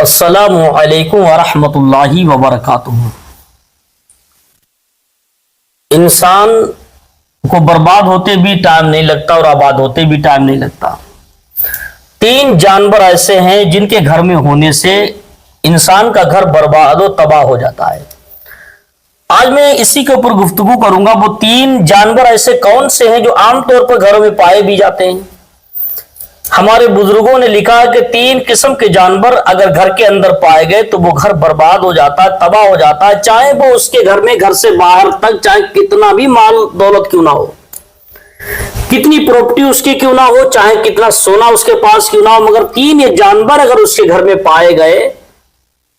السلام علیکم ورحمۃ اللہ وبرکاتہ۔ انسان کو برباد ہوتے بھی ٹائم نہیں لگتا اور آباد ہوتے بھی ٹائم نہیں لگتا۔ تین جانور ایسے ہیں جن کے گھر میں ہونے سے انسان کا گھر برباد و تباہ ہو جاتا ہے۔ آج میں اسی کے اوپر گفتگو کروں گا۔ وہ تین جانور ایسے کون سے ہیں جو عام طور پر گھروں میں پائے بھی جاتے ہیں؟ ہمارے بزرگوں نے لکھا کہ تین قسم کے جانور اگر گھر کے اندر پائے گئے تو وہ گھر برباد ہو جاتا ہے، تباہ ہو جاتا ہے، چاہے وہ اس کے گھر میں گھر سے باہر تک چاہے کتنا بھی مال دولت کیوں نہ ہو، کتنی پراپرٹی اس کی کیوں نہ ہو، چاہے کتنا سونا اس کے پاس کیوں نہ ہو، مگر تین یہ جانور اگر اس کے گھر میں پائے گئے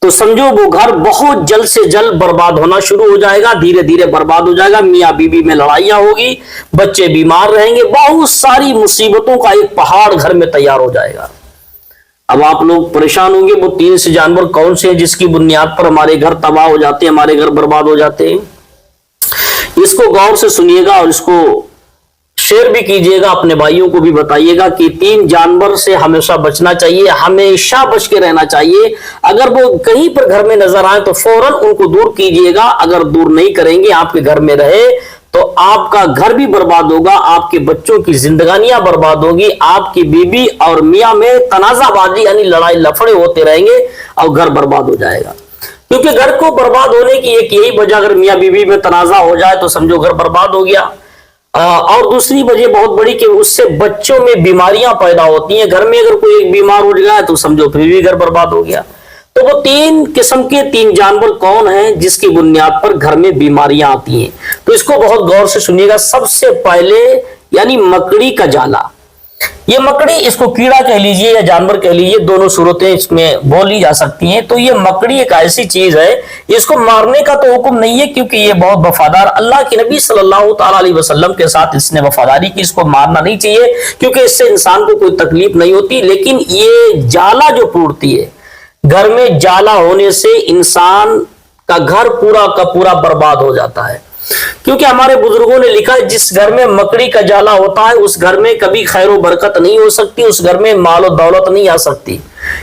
تو سمجھو وہ گھر بہت جلد سے جلد برباد ہونا شروع ہو جائے گا، دھیرے دھیرے برباد ہو جائے گا۔ میاں بیوی میں لڑائیاں ہوگی، بچے بیمار رہیں گے، بہت ساری مصیبتوں کا ایک پہاڑ گھر میں تیار ہو جائے گا۔ اب آپ لوگ پریشان ہوں گے وہ تین سے جانور کون سے ہیں جس کی بنیاد پر ہمارے گھر تباہ ہو جاتے ہیں، ہمارے گھر برباد ہو جاتے ہیں؟ اس کو غور سے سنیے گا اور اس کو شیئر بھی کیجئے گا، اپنے بھائیوں کو بھی بتائیے گا کہ تین جانور سے ہمیشہ بچنا چاہیے، ہمیشہ بچ کے رہنا چاہیے۔ اگر وہ کہیں پر گھر میں نظر آئے تو فوراً ان کو دور کیجئے گا۔ اگر دور نہیں کریں گے، آپ کے گھر میں رہے تو آپ کا گھر بھی برباد ہوگا، آپ کے بچوں کی زندگانیاں برباد ہوگی، آپ کی بیوی اور میاں میں تنازع بازی یعنی لڑائی لفڑے ہوتے رہیں گے اور گھر برباد ہو جائے گا۔ کیونکہ گھر کو برباد ہونے کی ایک یہی وجہ، اگر میاں بیوی میں تنازع ہو جائے تو سمجھو گھر برباد ہو گیا۔ اور دوسری وجہ بہت بڑی کہ اس سے بچوں میں بیماریاں پیدا ہوتی ہیں۔ گھر میں اگر کوئی ایک بیمار ہو جائے تو سمجھو پھر بھی گھر برباد ہو گیا۔ تو وہ تین قسم کے تین جانور کون ہیں جس کی بنیاد پر گھر میں بیماریاں آتی ہیں؟ تو اس کو بہت غور سے سنیے گا۔ سب سے پہلے یعنی مکڑی کا جالا۔ یہ مکڑی، اس کو کیڑا کہہ لیجئے یا جانور کہہ لیجئے، دونوں صورتیں اس میں بولی جا سکتی ہیں۔ تو یہ مکڑی ایک ایسی چیز ہے، اس کو مارنے کا تو حکم نہیں ہے کیونکہ یہ بہت وفادار، اللہ کے نبی صلی اللہ تعالی علیہ وسلم کے ساتھ اس نے وفاداری کی، اس کو مارنا نہیں چاہیے کیونکہ اس سے انسان کو کوئی تکلیف نہیں ہوتی۔ لیکن یہ جالا جو پھوٹتی ہے، گھر میں جالا ہونے سے انسان کا گھر پورا کا پورا برباد ہو جاتا ہے۔ کیونکہ ہمارے بزرگوں نے لکھا ہے جس گھر میں مکڑی کا جالا ہوتا ہے اس گھر میں کبھی خیر و برکت نہیں ہو سکتی، اس گھر میں مال و دولت نہیں آ سکتی۔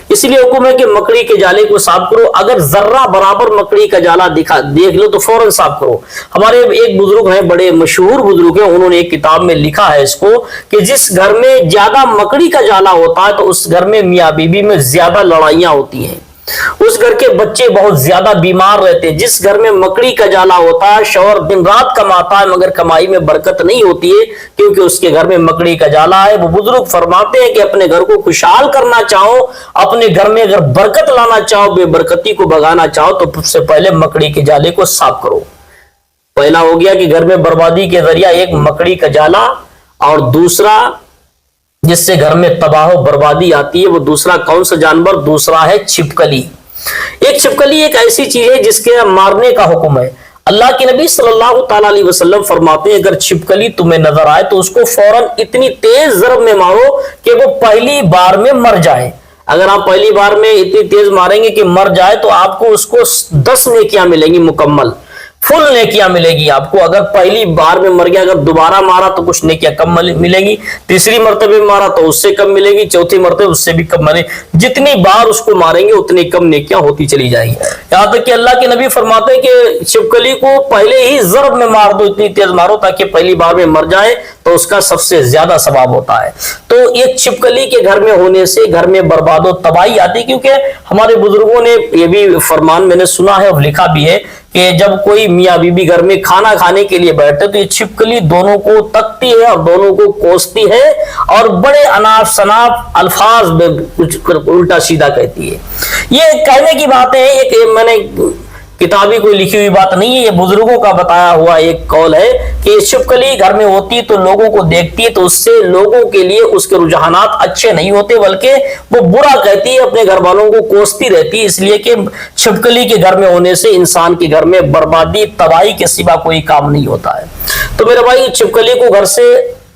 اس لیے حکم ہے کہ مکڑی کے جالے کو صاف کرو۔ اگر ذرہ برابر مکڑی کا جالا دیکھ لو تو فوراً صاف کرو۔ ہمارے ایک بزرگ ہیں، بڑے مشہور بزرگ ہیں، انہوں نے ایک کتاب میں لکھا ہے اس کو کہ جس گھر میں زیادہ مکڑی کا جالا ہوتا ہے تو اس گھر میں میاں بیوی میں زیادہ لڑائیاں ہوتی ہیں، اس گھر کے بچے بہت زیادہ بیمار رہتے ہیں۔ جس گھر میں مکڑی کا جالا ہوتا ہے شوہر دن رات کماتا ہے مگر کمائی میں برکت نہیں ہوتی ہے کیونکہ اس کے گھر میں مکڑی کا جالا ہے۔ وہ بزرگ فرماتے ہیں کہ اپنے گھر کو خوشحال کرنا چاہو، اپنے گھر میں اگر برکت لانا چاہو، بے برکتی کو بھگانا چاہو تو سب سے پہلے مکڑی کے جالے کو صاف کرو۔ پہلا ہو گیا کہ گھر میں بربادی کے ذریعہ ایک مکڑی کا جالا، اور دوسرا جس سے گھر میں تباہ و بربادی آتی ہے وہ دوسرا کون سا جانور؟ دوسرا ہے چھپکلی۔ ایک چھپکلی ایک ایسی چیز ہے جس کے مارنے کا حکم ہے۔ اللہ کے نبی صلی اللہ تعالی علیہ وسلم فرماتے ہیں اگر چھپکلی تمہیں نظر آئے تو اس کو فوراً اتنی تیز ضرب میں مارو کہ وہ پہلی بار میں مر جائے۔ اگر آپ پہلی بار میں اتنی تیز ماریں گے کہ مر جائے تو آپ کو اس کو 10 نیکیاں ملیں گی، مکمل فل نیکیاں ملے گی آپ کو۔ اگر پہلی بار میں مر گیا، اگر دوبارہ مارا تو کچھ نیکیاں کم ملے گی، تیسری مرتبہ مارا تو اس سے کم ملے گی، چوتھی مرتبہ اس سے بھی کم ملے گی۔ جتنی بار اس کو ماریں گے اتنی کم نیکیاں ہوتی چلی جائیں گی، یہاں تک کہ اللہ کے نبی فرماتے ہیں کہ چھپکلی کو پہلے ہی ضرب میں مار دو، اتنی تیز مارو تاکہ پہلی بار میں مر جائے تو اس کا سب سے زیادہ ثواب ہوتا ہے۔ تو ایک چھپکلی کے گھر میں ہونے سے گھر میں برباد و تباہی آتی، کیونکہ ہمارے بزرگوں نے یہ بھی فرمان میں نے سنا ہے اور لکھا بھی ہے کہ جب کوئی میاں بیوی گھر میں کھانا کھانے کے لیے بیٹھتے تو یہ چھپکلی دونوں کو تکتی ہے اور دونوں کو کوستی ہے اور بڑے اناف شناف الفاظ میں کچھ الٹا سیدھا کہتی ہے۔ یہ کہنے کی بات ہے، ایک میں نے کتابی کوئی لکھی ہوئی بات نہیں ہے، یہ بزرگوں کا بتایا ہوا ایک قول ہے کہ چھپکلی گھر میں ہوتی تو لوگوں کو دیکھتی ہے تو اس سے لوگوں کے لیے اس کے رجحانات اچھے نہیں ہوتے بلکہ وہ برا کہتی ہے، اپنے گھر والوں کو کوستی رہتی ہے، اس لیے کہ چھپکلی کے گھر میں ہونے سے انسان کے گھر میں بربادی تباہی کے سوا کوئی کام نہیں ہوتا ہے۔ تو میرے بھائی چھپکلی کو گھر سے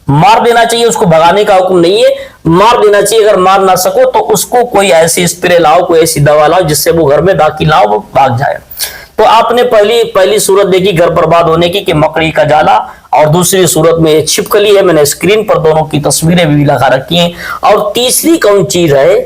مار دینا چاہیے، اس کو بھگانے کا حکم نہیں ہے، مار دینا چاہیے۔ اگر مار نہ سکو تو اس کو کوئی ایسی اسپرے لاؤ، کوئی ایسی دوا لاؤ جس سے وہ گھر میں داخل لاؤ، وہ بھاگ جائے۔ تو آپ نے پہلی صورت دیکھی گھر برباد ہونے کی کہ مکڑی کا جالا، اور دوسری صورت میں چھپکلی ہے، میں نے اسکرین پر دونوں کی تصویریں بھی لگا رکھی ہیں۔ اور تیسری کون چیز ہے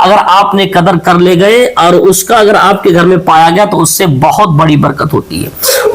اگر آپ نے قدر کر لے گئے اور اس کا اگر آپ کے گھر میں پایا گیا تو اس سے بہت بڑی برکت ہوتی ہے،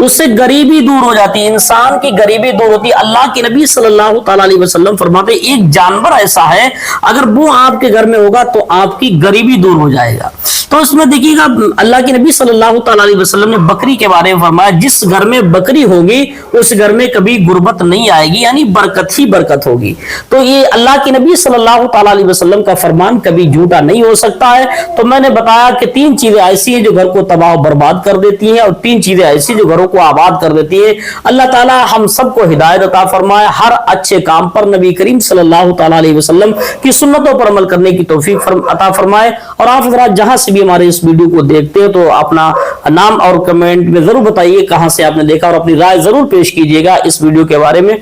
اس سے غریبی دور ہو جاتی ہے، انسان کی غریبی دور ہوتی ہے۔ اللہ کے نبی صلی اللہ تعالی علیہ وسلم فرماتے ہیں ایک جانور ایسا ہے اگر وہ آپ کے گھر میں ہوگا تو آپ کی غریبی دور ہو جائے گا۔ تو اس میں دیکھیے گا اللہ کے نبی صلی اللہ تعالی علیہ وسلم نے بکری کے بارے میں فرمایا جس گھر میں بکری ہوگی اس گھر میں کبھی غربت نہیں آئے گی، یعنی برکت ہی برکت ہوگی۔ تو یہ اللہ کے نبی صلی اللہ تعالی علیہ وسلم کا فرمان کبھی جھوٹا نہیں ہو سکتا ہے۔ تو میں نے بتایا کہ 3 چیزیں ایسی ہیں جو گھر کو تباہ و برباد کر دیتی ہیں اور 3 چیزیں ایسی جو گھروں کو آباد کر دیتی ہیں۔ اللہ تعالی ہم سب کو ہدایت عطا فرمائے، ہر اچھے کام پر نبی کریم صلی اللہ تعالی علیہ وسلم کی سنتوں پر عمل کرنے کی توفیق عطا فرمائے۔ اور آپ حضرات جہاں سے بھی ہمارے اس ویڈیو کو دیکھتے ہیں تو اپنا نام اور کمنٹ میں ضرور بتائیے کہاں سے آپ نے دیکھا اور اپنی رائے ضرور پیش کیجیے گا اس ویڈیو کے بارے میں۔